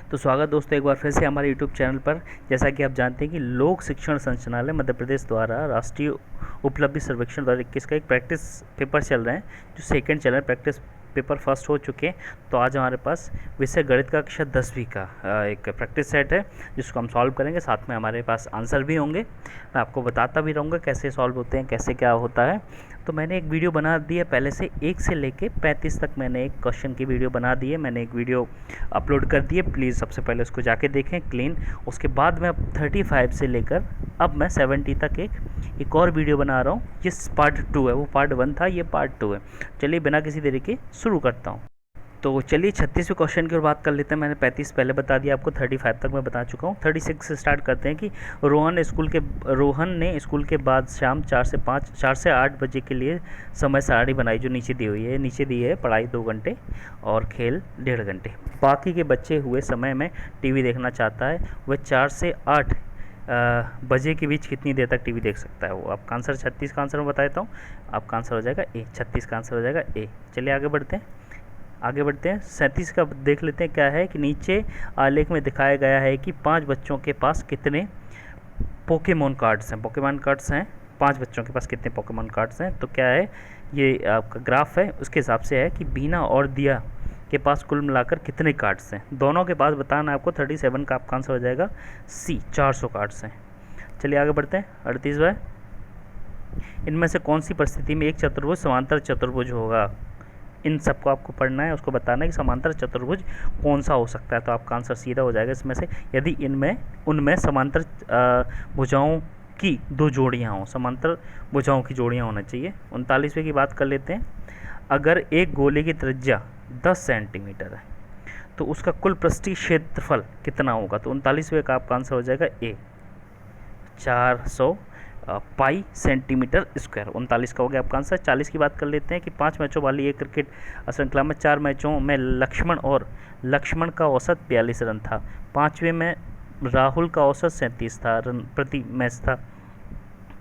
तो स्वागत दोस्तों एक बार फिर से हमारे यूट्यूब चैनल पर। जैसा कि आप जानते हैं कि लोक शिक्षण संचालनालय मध्य प्रदेश द्वारा राष्ट्रीय उपलब्धि सर्वेक्षण 2021 का एक प्रैक्टिस पेपर चल रहा है, जो सेकंड चल रहा है। प्रैक्टिस पेपर फर्स्ट हो चुके हैं। तो आज हमारे पास विषय गणित का कक्षा 10वीं का एक प्रैक्टिस सेट है, जिसको हम सॉल्व करेंगे। साथ में हमारे पास आंसर भी होंगे। मैं आपको बताता भी रहूँगा कैसे सॉल्व होते हैं, कैसे क्या होता है। तो मैंने एक वीडियो बना दी है पहले से, 1 से लेके 35 तक मैंने एक क्वेश्चन की वीडियो बना दी है। मैंने एक वीडियो अपलोड कर दी है, प्लीज़ सबसे पहले उसको जाके देखें क्लीन। उसके बाद मैं अब 35 से लेकर अब मैं 70 तक एक और वीडियो बना रहा हूँ। ये पार्ट 2 है, वो पार्ट 1 था, ये पार्ट 2 है। चलिए बिना किसी देरी के शुरू करता हूँ। तो चलिए 36वें क्वेश्चन की ओर बात कर लेते हैं। मैंने 35 पहले बता दिया आपको, 35 तक मैं बता चुका हूँ। 36 से स्टार्ट करते हैं कि रोहन ने स्कूल के बाद शाम 4 से 8 बजे के लिए समय सारणी बनाई, जो नीचे दी हुई है। नीचे दी है पढ़ाई 2 घंटे और खेल 1.5 घंटे। बाकी के बचे हुए समय में टीवी देखना चाहता है। वह 4 से 8 बजे के बीच कितनी देर तक टीवी देख सकता है। वो आपका आंसर 36 का आंसर मैं बता देता हूँ। आपका आंसर हो जाएगा ए, 36 का आंसर हो जाएगा ए। चलिए आगे बढ़ते हैं। 37 का देख लेते हैं क्या है कि नीचे आलेख में दिखाया गया है कि 5 बच्चों के पास कितने पोकेमोन कार्ड्स हैं। पोकेमोन कार्ड्स हैं 5 बच्चों के पास कितने पोकेमोन कार्ड्स हैं। तो क्या है, ये आपका ग्राफ है, उसके हिसाब से है कि बीना और दिया के पास कुल मिलाकर कितने कार्ड्स हैं। दोनों के पास बताना है आपको। 37 का आपका आंसर हो जाएगा सी, 400 कार्ड्स हैं। चलिए आगे बढ़ते हैं। 38वां, इनमें से कौन सी परिस्थिति में एक चतुर्भुज समांतर चतुर्भुज होगा। इन सबको आपको पढ़ना है, उसको बताना है कि समांतर चतुर्भुज कौन सा हो सकता है। तो आपका आंसर सीधा हो जाएगा इसमें से, यदि उनमें समांतर भुजाओं की 2 जोड़ियाँ हों। समांतर भुजाओं की जोड़ियाँ होना चाहिए। 39वें की बात कर लेते हैं। अगर एक गोले की त्रिज्या 10 सेंटीमीटर है तो उसका कुल पृष्ठीय क्षेत्रफल कितना होगा। तो 39वें का आपका आंसर हो जाएगा ए, 400 पाई सेंटीमीटर स्क्वायर। 39 का हो गया आपका आंसर। 40 की बात कर लेते हैं कि 5 मैचों वाली एक क्रिकेट श्रृंखला में 4 मैचों में लक्ष्मण का औसत 42 रन था। 5वें में राहुल का औसत 37 था रन प्रति मैच था।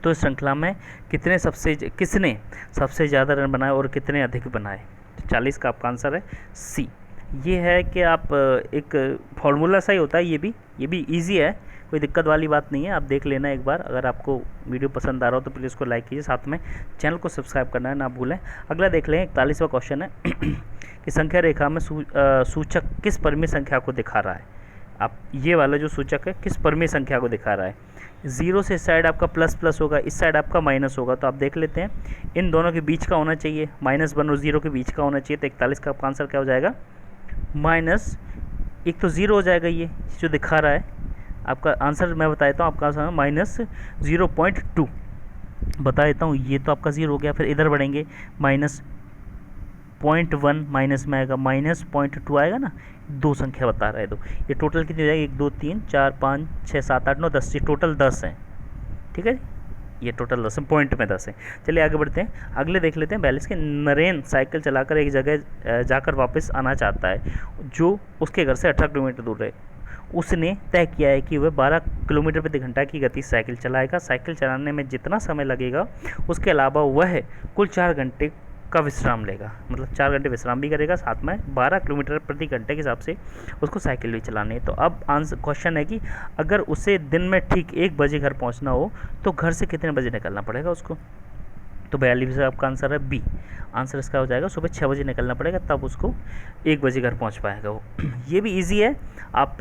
तो इस श्रृंखला में किसने सबसे ज़्यादा रन बनाए और कितने अधिक बनाए। 40 का आपका आंसर है सी। ये है कि आप एक फॉर्मूला सा ही होता है। ये भी इजी है, कोई दिक्कत वाली बात नहीं है। आप देख लेना एक बार। अगर आपको वीडियो पसंद आ रहा हो तो प्लीज़ इसको लाइक कीजिए, साथ में चैनल को सब्सक्राइब करना है ना भूलें। अगला देख लें। 41वां क्वेश्चन है कि संख्या रेखा में सूचक किस परिमेय संख्या को दिखा रहा है। आप ये वाला जो सूचक है किस परिमेय संख्या को दिखा रहा है। 0 से इस साइड आपका प्लस होगा, इस साइड आपका माइनस होगा। तो आप देख लेते हैं, इन दोनों के बीच का होना चाहिए, -1 और 0 के बीच का होना चाहिए। तो 41 का आपका आंसर क्या हो जाएगा, माइनस। एक तो 0 हो जाएगा, ये जो दिखा रहा है आपका आंसर। मैं बता देता हूँ आपका आंसर -0.2 बता देता हूँ। ये तो आपका 0 हो गया। फिर इधर बढ़ेंगे, -0.1 माइनस में आएगा, -0.2 आएगा ना। 2 संख्या बता रहा है। तो ये टोटल कितनी हो जाएगी, 1 2 3 4 5 6 7 8 9 10। ये टोटल 10 है, ठीक है। ये टोटल 10 है, पॉइंट में 10 है। चलिए आगे बढ़ते हैं। अगले देख लेते हैं। 42 के नरेन साइकिल चलाकर एक जगह जाकर वापस आना चाहता है, जो उसके घर से 18 किलोमीटर दूर है। उसने तय किया है कि वह 12 किलोमीटर प्रति घंटा की गति साइकिल चलाएगा। साइकिल चलाने में जितना समय लगेगा उसके अलावा वह कुल 4 घंटे का विश्राम लेगा। मतलब 4 घंटे विश्राम भी करेगा, साथ में 12 किलोमीटर प्रति घंटे के हिसाब से उसको साइकिल भी चलानी है। तो अब आंसर क्वेश्चन है कि अगर उसे दिन में ठीक 1 बजे घर पहुंचना हो तो घर से कितने बजे निकलना पड़ेगा उसको। तो 42 से आपका आंसर है बी। आंसर इसका हो जाएगा सुबह 6 बजे निकलना पड़ेगा, तब उसको 1 बजे घर पहुंच पाएगा वो। ये भी इजी है। आप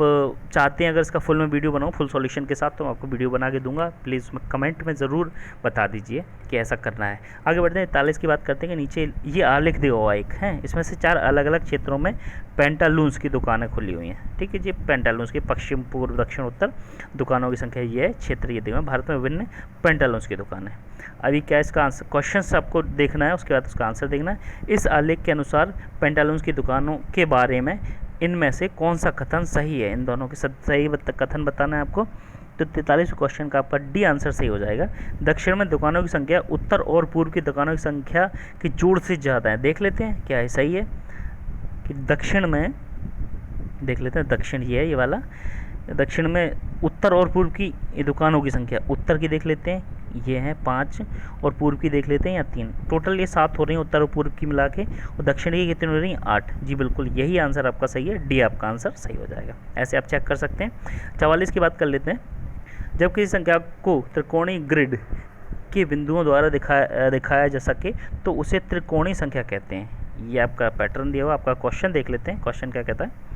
चाहते हैं अगर इसका फुल में वीडियो बनाऊँ फुल सॉल्यूशन के साथ, तो मैं आपको वीडियो बना के दूंगा। प्लीज़ कमेंट में ज़रूर बता दीजिए कि ऐसा करना है। आगे बढ़ते हैं। 41 की बात करते हैं कि नीचे ये आलेख दिया हुआ एक है, इसमें से 4 अलग अलग क्षेत्रों में पेंटालून्स की दुकानें खुली हुई हैं। ठीक है जी, पेंटालून्स की पश्चिम पूर्व दक्षिण उत्तर दुकानों की संख्या ये है। क्षेत्र ये दिए हुए हैं। भारत में विभिन्न पेंटालून्स की दुकानें। अभी क्या इसका आंसर क्वेश्चन आपको देखना है, उसके बाद उसका आंसर देखना है। इस आलेख के अनुसार पेंटालून्स की दुकानों के बारे में इनमें से कौन सा कथन सही है। इन दोनों के सही कथन बताना है आपको। तो 43 क्वेश्चन का आपका डी आंसर सही हो जाएगा। दक्षिण में दुकानों की संख्या उत्तर और पूर्व की दुकानों की संख्या की जोड़ से ज़्यादा है। देख लेते हैं क्या है सही है कि दक्षिण में, देख लेते हैं दक्षिण ये है, ये वाला दक्षिण में उत्तर और पूर्व की दुकानों की संख्या, उत्तर की देख लेते हैं ये हैं 5 और पूर्व की देख लेते हैं या 3, टोटल ये 7 हो रही हैं उत्तर और पूर्व की मिला के, और दक्षिण की कितनी हो रही हैं 8। जी बिल्कुल यही आंसर आपका सही है, डी आपका आंसर सही हो जाएगा। ऐसे आप चेक कर सकते हैं। 44 की बात कर लेते हैं। जब किसी संख्या को त्रिकोणीय ग्रिड के बिंदुओं द्वारा दिखाया जा सके तो उसे त्रिकोणीय संख्या कहते हैं। ये आपका पैटर्न दिया हुआ, आपका क्वेश्चन देख लेते हैं। क्वेश्चन क्या कहता है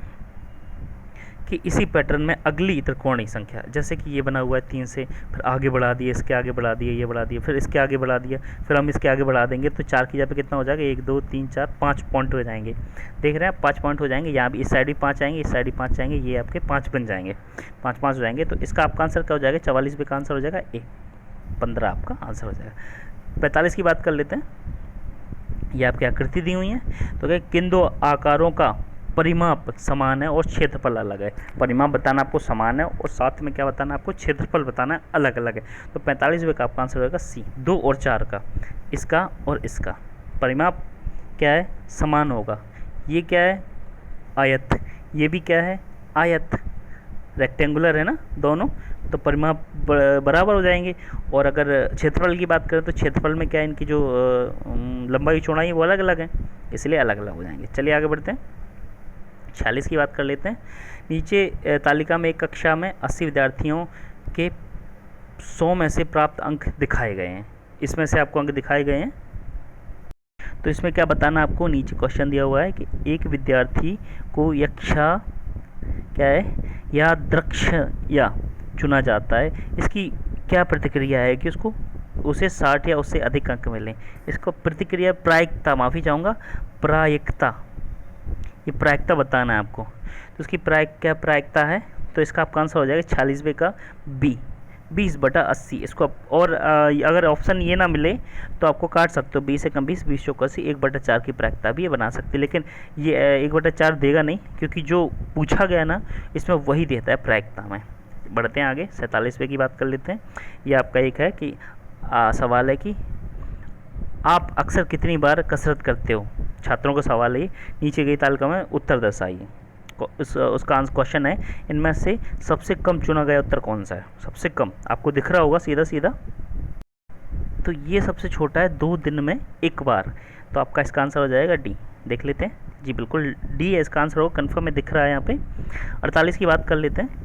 कि इसी पैटर्न में अगली त्रिकोणीय संख्या, जैसे कि ये बना हुआ है 3 से, फिर आगे बढ़ा दिए, इसके आगे बढ़ा दिए, ये बढ़ा दिए, फिर इसके आगे बढ़ा दिया, फिर हम इसके आगे बढ़ा देंगे तो 4 की जगह पे कितना हो जाएगा, 1 2 3 4 5 पॉइंट हो जाएंगे। देख रहे हैं आप, 5 पॉइंट हो जाएंगे। यहाँ भी इस साइड भी 5 आएंगे, इस साइड भी 5 आएंगे, ये आपके 5 बन जाएंगे, 5 5 हो जाएंगे। तो इसका आपका आंसर क्या हो जाएगा, 44 पे का आंसर हो जाएगा ए, 15 आपका आंसर हो जाएगा। 45 की बात कर लेते हैं। ये आपकी आकृति दी हुई है, तो क्या किन दो आकारों का परिमाप समान है और क्षेत्रफल अलग है। परिमाप बताना आपको समान है और साथ में क्या बताना आपको, क्षेत्रफल बताना अलग अलग है। तो 45 का आपका आंसर होगा सी, 2 और 4 का, इसका और इसका परिमाप क्या है, समान होगा। ये क्या है, आयत, ये भी क्या है, आयत, रेक्टेंगुलर है ना दोनों, तो परिमाप बराबर हो जाएंगे। और अगर क्षेत्रफल की बात करें तो क्षेत्रफल में क्या है, इनकी जो लंबाई चौड़ाई वो अलग अलग है, इसलिए अलग अलग हो जाएंगे। चलिए आगे बढ़ते हैं। 46 की बात कर लेते हैं। नीचे तालिका में एक कक्षा में 80 विद्यार्थियों के 100 में से प्राप्त अंक दिखाए गए हैं। इसमें से आपको अंक दिखाए गए हैं, तो इसमें क्या बताना आपको, नीचे क्वेश्चन दिया हुआ है कि एक विद्यार्थी को यक्षा क्या है या दृक्ष या चुना जाता है, इसकी क्या प्रतिक्रिया है कि उसे 60 या उससे अधिक अंक मिलें। इसको प्रतिक्रिया प्रायिकता, माफ़ी चाहूँगा, प्रायिकता, ये प्रायिकता बताना है आपको। तो उसकी क्या प्रायिकता है, तो इसका आपका आंसर हो जाएगा 46 का बी, 20/80। इसको और अगर ऑप्शन ये ना मिले तो आपको काट सकते हो, 20 से कम 20, 20 चौक 80, 1/4 की प्रायिकता भी ये बना सकते हैं। लेकिन ये 1/4 देगा नहीं, क्योंकि जो पूछा गया ना इसमें वही देता है प्रायिकता में। बढ़ते हैं आगे, 47 की बात कर लेते हैं। ये आपका एक है कि सवाल है कि आप अक्सर कितनी बार कसरत करते हो। छात्रों का सवाल है, नीचे गई तालिका में उत्तर दर्शाइए। उसका आंसर क्वेश्चन है, इनमें से सबसे कम चुना गया उत्तर कौन सा है। सबसे कम आपको दिख रहा होगा सीधा सीधा, तो ये सबसे छोटा है, 2 दिन में 1 बार। तो आपका इसका आंसर हो जाएगा डी। देख लेते हैं, जी बिल्कुल डी है इसका आंसर, होगा कन्फर्म में दिख रहा है यहाँ पे। 48 की बात कर लेते हैं।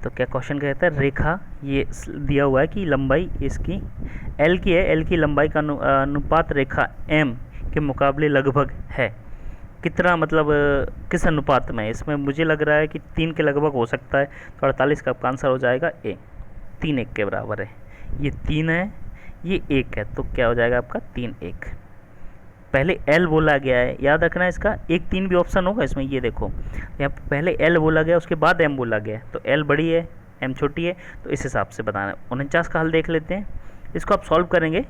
तो क्या क्वेश्चन कहता है, रेखा ये दिया हुआ है कि लंबाई इसकी एल की है, एल की लंबाई का अनुपात रेखा एम के मुकाबले लगभग है। कितना मतलब किस अनुपात में, इसमें मुझे लग रहा है कि 3 के लगभग हो सकता है। तो 48 का आपका आंसर हो जाएगा ए, 3 1 के बराबर है। ये 3 है, ये 1 है, तो क्या हो जाएगा आपका 3 1। पहले एल बोला गया है, याद रखना है इसका, 1 3 भी ऑप्शन होगा इसमें। ये देखो यहाँ पहले एल बोला गया, उसके बाद एम बोला गया, तो एल बड़ी है एम छोटी है, तो इस हिसाब से बताना है। 49 का हल देख लेते हैं। इसको आप सॉल्व करेंगे,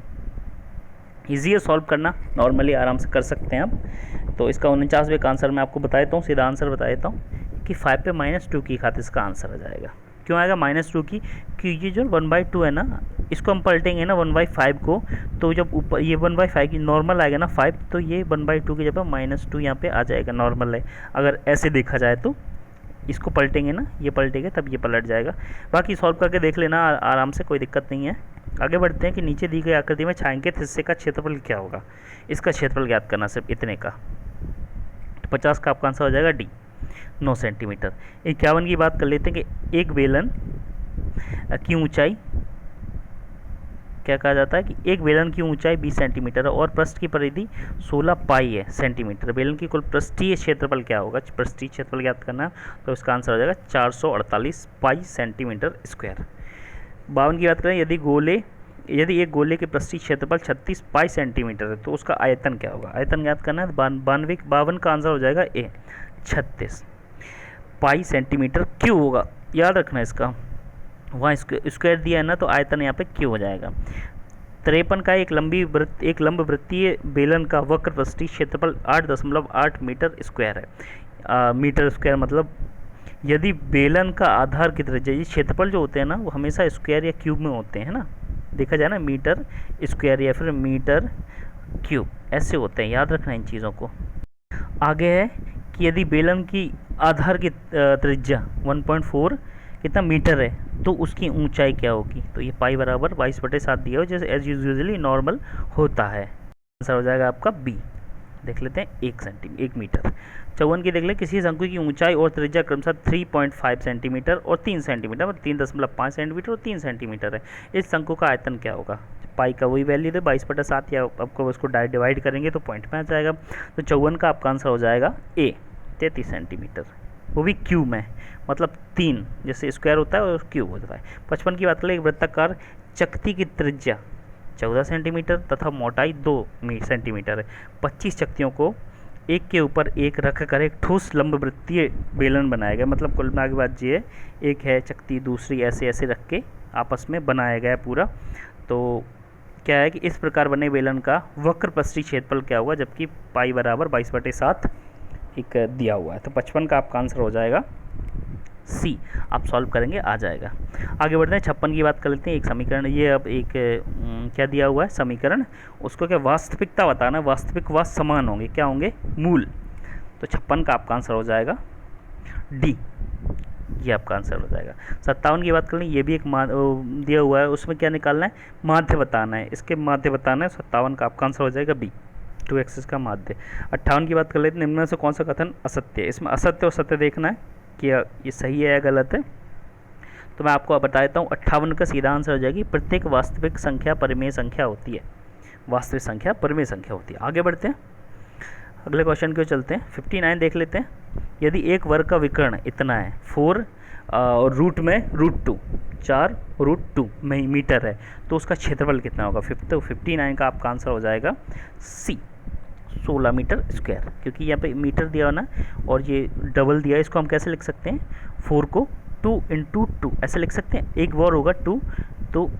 ईजी है सॉल्व करना, नॉर्मली आराम से कर सकते हैं आप। तो इसका 49वें का आंसर मैं आपको बता देता हूँ, सीधा आंसर बता देता हूँ कि 5 पे -2 की खातिर इसका आंसर आ जाएगा। क्यों आएगा -2 की, कि ये जो 1/2 है ना, इसको हम पलटेंगे ना 1/5 को, तो जब ऊपर ये 1/5 की नॉर्मल आएगा ना 5, तो ये 1/2 की जगह -2 यहाँ पे आ जाएगा, नॉर्मल है। अगर ऐसे देखा जाए तो इसको पलटेंगे ना, ये पलटेंगे तब ये पलट जाएगा। बाकी सॉल्व करके देख लेना आराम से, कोई दिक्कत नहीं है। आगे बढ़ते हैं कि नीचे दी गई आकृति में छायांकित हिस्से का क्षेत्रफल क्या होगा। इसका क्षेत्रफल ज्ञात करना, सिर्फ इतने का। 50 का आपका आंसर हो जाएगा डी, 9 सेंटीमीटर। 51 की बात कर लेते हैं कि एक बेलन की ऊंचाई, क्या कहा जाता है कि एक बेलन की ऊंचाई 20 सेंटीमीटर है और पृष्ठ की परिधि 16 पाई है सेंटीमीटर। बेलन की कुल पृष्ठीय क्षेत्रफल क्या होगा, पृष्ठीय क्षेत्रफल ज्ञात करना, तो इसका आंसर हो जाएगा 448 पाई सेंटीमीटर स्क्वायर। 52 की बात करें, यदि एक गोले के पृष्ठीय क्षेत्रफल 36 पाई सेंटीमीटर है तो उसका आयतन क्या होगा। आयतन ज्ञात करना है, 52 का आंसर हो जाएगा ए, 36 पाई सेंटीमीटर क्यों होगा, याद रखना इसका। वहाँ स्क्वायर दिया है ना, तो आयतन यहाँ पे क्यों हो जाएगा। 53 का एक लंब वृत्तीय बेलन का वक्र पृष्ठीय क्षेत्रफल 8.8 मीटर स्क्वायर है। मीटर स्क्वायर मतलब यदि बेलन का आधार की त्रिज्या, ये क्षेत्रफल जो होते हैं ना वो हमेशा स्क्वायर या क्यूब में होते हैं ना, देखा जाए ना, मीटर स्क्वायर या फिर मीटर क्यूब ऐसे होते हैं, याद रखना इन चीज़ों को। आगे है कि यदि बेलन की आधार की त्रिज्या 1.4 कितना मीटर है तो उसकी ऊंचाई क्या होगी, तो ये पाई बराबर 22/7 दिया हो जैसे एज यूजुअली नॉर्मल होता है। आंसर हो जाएगा आपका बी। देख लेते हैं 1 मीटर। 54 की देख लें, किसी शंकु की ऊंचाई और त्रिज्या क्रमशः 3.5 सेंटीमीटर और 3 सेंटीमीटर, मतलब 3.5 सेंटीमीटर और 3 सेंटीमीटर है। इस शंकु का आयतन क्या होगा, पाई का वही वैल्यू दे 22/7 या आपको उसको डिवाइड करेंगे तो पॉइंट में आ जाएगा। तो 54 का आपका आंसर हो जाएगा ए 33 सेंटीमीटर, वो भी क्यूब में, मतलब 3 जैसे स्क्वायर होता है और क्यूब होता है। 55 की बात करें, एक वृत्ताकार चकती की त्रिज्या 14 सेंटीमीटर तथा मोटाई 2 सेंटीमीटर है। 25 चकतियों को एक के ऊपर एक रख कर एक ठोस लंबवृत्तीय बेलन बनाया गया, मतलब कुल मिला के बात ये है, एक है चकती दूसरी ऐसे ऐसे रख के आपस में बनाया गया पूरा। तो क्या है कि इस प्रकार बने बेलन का वक्र पृष्ठीय क्षेत्रफल क्या हुआ, जबकि पाई बराबर 22/7 एक दिया हुआ है। तो 55 का आपका आंसर हो जाएगा सी। आप सॉल्व करेंगे आ जाएगा। आगे बढ़ते हैं, 56 की बात कर लेते हैं। एक समीकरण, ये अब एक क्या दिया हुआ है समीकरण, उसको क्या वास्तविकता बताना, वास्तविक व समान होंगे, क्या होंगे, मूल। तो 56 का आपका आंसर हो जाएगा डी, ये आपका आंसर हो जाएगा। 57 की बात कर लें, ये भी एक दिया हुआ है, उसमें क्या निकालना है, माध्य बताना है, इसके माध्य बताना है। 57 का आपका आंसर हो जाएगा बी, 2x का माध्य। 58 की बात कर लेते हैं, निम्न में से कौन सा कथन असत्य है, इसमें असत्य और सत्य देखना है कि ये सही है या गलत है। तो मैं आपको बता देता हूँ, 58 का सीधा आंसर हो जाएगी, प्रत्येक वास्तविक संख्या परिमेय संख्या होती है, वास्तविक संख्या परिमेय संख्या होती है। आगे बढ़ते हैं, अगले क्वेश्चन की ओर चलते हैं। 59 देख लेते हैं। यदि एक वर्ग का विकर्ण इतना है 4 और रूट में √2, 4√2 मीटर है, तो उसका क्षेत्रफल कितना होगा। 59 का आपका आंसर हो जाएगा सी, 16 मीटर स्क्वायर, क्योंकि यहाँ पे मीटर दिया हो ना और ये डबल दिया है। इसको हम कैसे लिख सकते हैं, 4 को 2 × 2 ऐसे लिख सकते हैं, एक और होगा 2, तो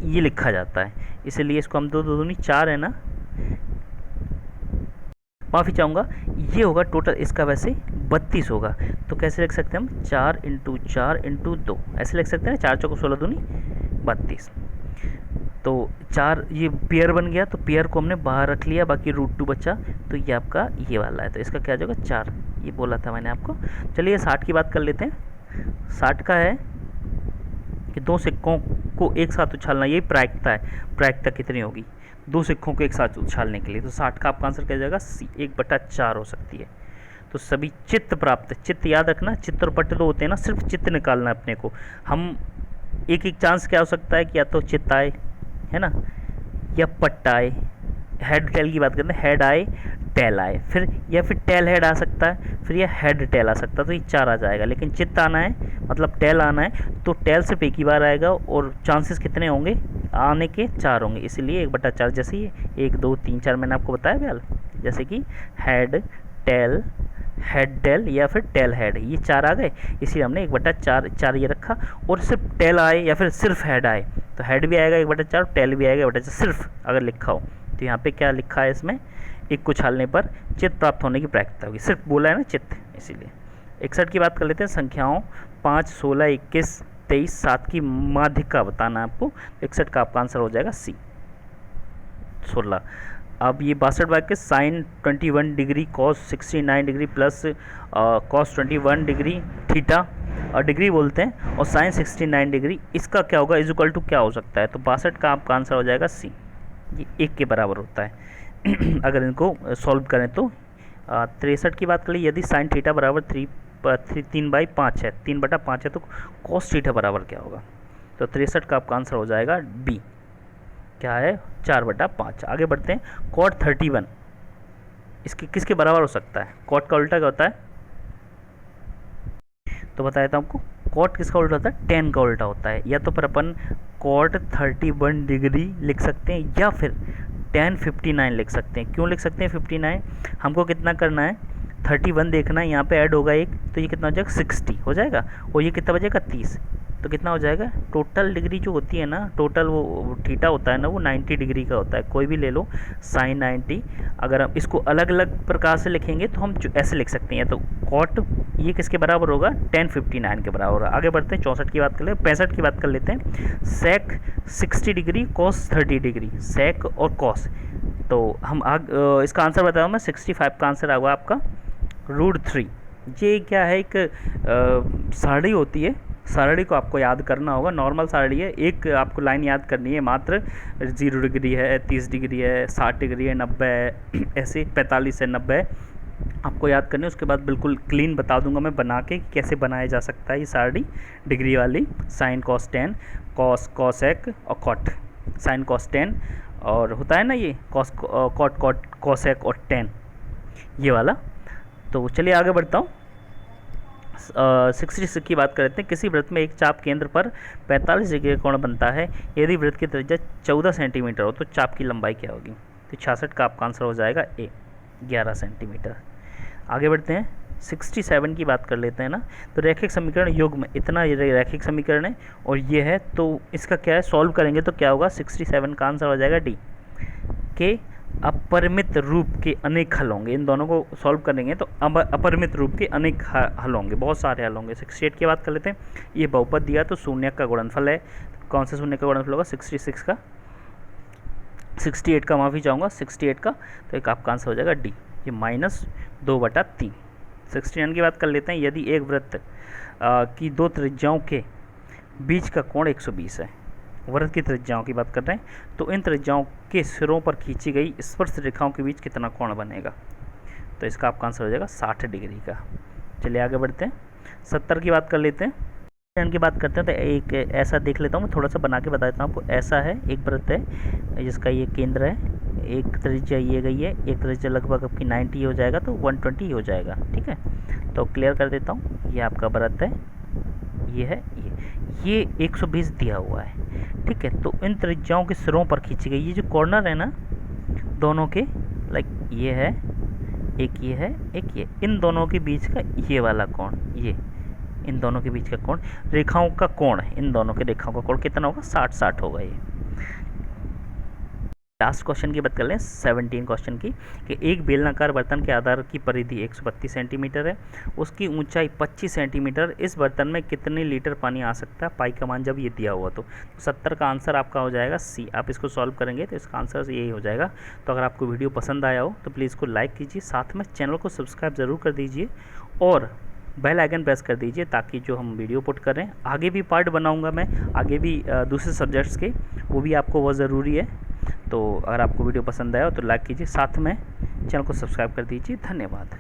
ये लिखा जाता है, इसलिए इसको हम 2 दूनी 4 है ना, माफ़ी चाहूँगा, ये होगा टोटल इसका वैसे 32 होगा, तो कैसे लिख सकते हैं हम, 4 × 4 × 2 ऐसे लिख सकते हैं, 4 चौको 16 दूनी 32। तो 4 ये पेयर बन गया, तो पेयर को हमने बाहर रख लिया, बाकी √2 बचा, तो ये आपका ये वाला है, तो इसका क्या हो जाएगा 4, ये बोला था मैंने आपको। चलिए 60 की बात कर लेते हैं। 60 का है कि 2 सिक्कों को एक साथ उछालना, यही प्रायिकता है। प्रायिकता कितनी होगी 2 सिक्कों को एक साथ उछालने के लिए, तो 60 का आपका आंसर क्या जाएगा सी, 1/4 हो सकती है। तो सभी चित्त प्राप्त, चित्त याद रखना, चित्त और पट्ट 2 होते हैं ना, सिर्फ चित्त निकालना अपने को। हम एक चांस क्या हो सकता है कि या तो चित्त आए है ना, या पट्ट आए, हेड टेल की बात करते हैं, हेड आए टेल आए, फिर या फिर टेल हेड आ सकता है, फिर यह हेड टेल आ सकता है, तो ये 4 आ जाएगा। लेकिन चित्त आना है मतलब टेल आना है, तो टेल सिर्फ एक ही बार आएगा और चांसेस कितने होंगे आने के 4 होंगे, इसलिए 1/4। जैसे ही 1 2 3 4 मैंने आपको बताया भैया, जैसे कि हेड टेल, हेड टेल या फिर टेल हेड, ये 4 आ गए, इसलिए हमने 1/4 ये रखा। और सिर्फ टेल आए या फिर सिर्फ हेड आए, तो हेड भी आएगा 1/4, टेल भी आएगा 1/4, सिर्फ अगर लिखा हो। तो यहाँ पे क्या लिखा है इसमें, एक को छालने पर चित्त प्राप्त होने की प्रायिकता होगी, सिर्फ बोला है ना चित्त, इसीलिए। 61 की बात कर लेते हैं। संख्याओं 5 16 21 23 7 की माध्यिका बताना है आपको। 61 का आपका आंसर हो जाएगा सी, 16। अब ये 62 वाक्य, sine 21 degree cos 69 degree plus cos 21 degree theta, और डिग्री बोलते हैं, और साइन 69 डिग्री, इसका क्या होगा, इज इक्वल टू क्या हो सकता है। तो 62 का आपका आंसर हो जाएगा सी, ये 1 के बराबर होता है अगर इनको सॉल्व करें तो। 63 की बात करें, यदि साइन थीटा बराबर 3/5 है, 3/5 है, तो कॉस थीटा बराबर क्या होगा। तो 63 का आपका आंसर हो जाएगा बी, क्या है 4/5। आगे बढ़ते हैं, कॉट 31 इसके किसके बराबर हो सकता है, कॉट का उल्टा क्या होता है, तो बता देता हूँ आपको, कॉट किसका उल्टा होता है, टेन का उल्टा होता है। या तो फिर अपन कॉट 31 डिग्री लिख सकते हैं, या फिर टेन 59 लिख सकते हैं। क्यों लिख सकते हैं 59, हमको कितना करना है, 31 देखना है, यहाँ पे ऐड होगा एक, तो ये कितना हो जाएगा 60 हो जाएगा, और ये कितना बचेगा 30, तो कितना हो जाएगा, टोटल डिग्री जो होती है ना, टोटल वो थीटा होता है ना, वो 90 डिग्री का होता है, कोई भी ले लो साइन 90। अगर हम इसको अलग अलग प्रकार से लिखेंगे तो हम ऐसे लिख सकते हैं, तो कॉट ये किसके बराबर होगा, 1059 के बराबर होगा। आगे बढ़ते हैं, 64 की बात कर लेते हैं। 65 की बात कर लेते हैं, सेक 60 डिग्री कॉस 30 डिग्री, सेक और कॉस, तो हम इसका आंसर बताऊँ मैं, 65 का आंसर होगा आपका √3। ये क्या है, एक सारणी होती है, सारणी को आपको याद करना होगा। नॉर्मल सारणी है, एक आपको लाइन याद करनी है मात्र। 0 डिग्री है, 30 डिग्री है, 60 डिग्री है, 90 है, ऐसे 45 है, 90 है, आपको याद करनी है। उसके बाद बिल्कुल क्लीन बता दूंगा मैं बना के कैसे बनाया जा सकता है ये सारणी डिग्री वाली। Sine cos tan, cos cosec और कॉट। साइन कॉस टेन और होता है ना ये कॉस कॉट कॉट कॉसेक और टेन, ये वाला। तो चलिए आगे बढ़ता हूँ। 66 की बात करते हैं। किसी वृत्त में एक चाप केंद्र पर 45 डिग्री का कोण बनता है। यदि वृत्त की त्रिज्या 14 सेंटीमीटर हो तो चाप की लंबाई क्या होगी? तो 66 का आपका आंसर हो जाएगा ए, 11 सेंटीमीटर। आगे बढ़ते हैं, 67 की बात कर लेते हैं ना। तो रैखिक समीकरण युग्म, इतना रैखिक समीकरण है और ये है, तो इसका क्या है, सॉल्व करेंगे तो क्या होगा? 67 का आंसर हो जाएगा डी के अपरिमित रूप के अनेक हल होंगे। इन दोनों को सॉल्व करेंगे तो अपरिमित रूप के अनेक हल होंगे, बहुत सारे हल होंगे। 68 की बात कर लेते हैं। ये बहुपद दिया तो शून्य का गुणनफल है। कौन सा शून्य का गुणनफल होगा? 66 का, 68 का, माफ़ी चाहूँगा 68 का। तो एक आपका आंसर हो जाएगा डी, ये -2/3। 69 की बात कर लेते हैं। यदि एक वृत्त की दो त्रिज्याओं के बीच का कोण 120 है, वृत्त की त्रिज्याओं की बात कर रहे हैं, तो इन त्रिज्याओं के सिरों पर खींची गई स्पर्श रेखाओं के बीच कितना कोण बनेगा? तो इसका आपका आंसर हो जाएगा 60 डिग्री का। चलिए आगे बढ़ते हैं, 70 की बात कर लेते हैं। की बात करते हैं तो एक ऐसा देख लेता हूँ, मैं थोड़ा सा बना के बता देता हूँ आपको। ऐसा है, एक वृत्त है जिसका ये केंद्र है, एक त्रिज्या ये गई है, एक त्रिज्या लगभग आपकी 90 हो जाएगा, तो 120 हो जाएगा। ठीक है, तो क्लियर कर देता हूँ। ये आपका वृत्त है, ये है, ये 120 दिया हुआ है। ठीक है, तो इन त्रिज्याओं के सिरों पर खींची गई ये जो कॉर्नर है ना दोनों के, लाइक ये है, एक ये है, एक ये, इन दोनों के बीच का ये वाला कोण, ये इन दोनों के बीच का कोण, रेखाओं का कोण है, इन दोनों के रेखाओं का कोण कितना होगा? 60 होगा ये। लास्ट क्वेश्चन की बात कर लें, 17 क्वेश्चन की, कि एक बेलनाकार बर्तन के आधार की परिधि 132 सेंटीमीटर है, उसकी ऊंचाई 25 सेंटीमीटर, इस बर्तन में कितने लीटर पानी आ सकता है? पाई का मान जब ये दिया हुआ तो 70 का आंसर आपका हो जाएगा सी। आप इसको सॉल्व करेंगे तो इसका आंसर यही हो जाएगा। तो अगर आपको वीडियो पसंद आया हो तो प्लीज़ इसको लाइक कीजिए, साथ में चैनल को सब्सक्राइब ज़रूर कर दीजिए और बेल आइकन प्रेस कर दीजिए, ताकि जो हम वीडियो पुट कर रहे हैं, आगे भी पार्ट बनाऊंगा मैं, आगे भी दूसरे सब्जेक्ट्स के, वो भी आपको बहुत ज़रूरी है। तो अगर आपको वीडियो पसंद आया हो तो लाइक कीजिए, साथ में चैनल को सब्सक्राइब कर दीजिए। धन्यवाद।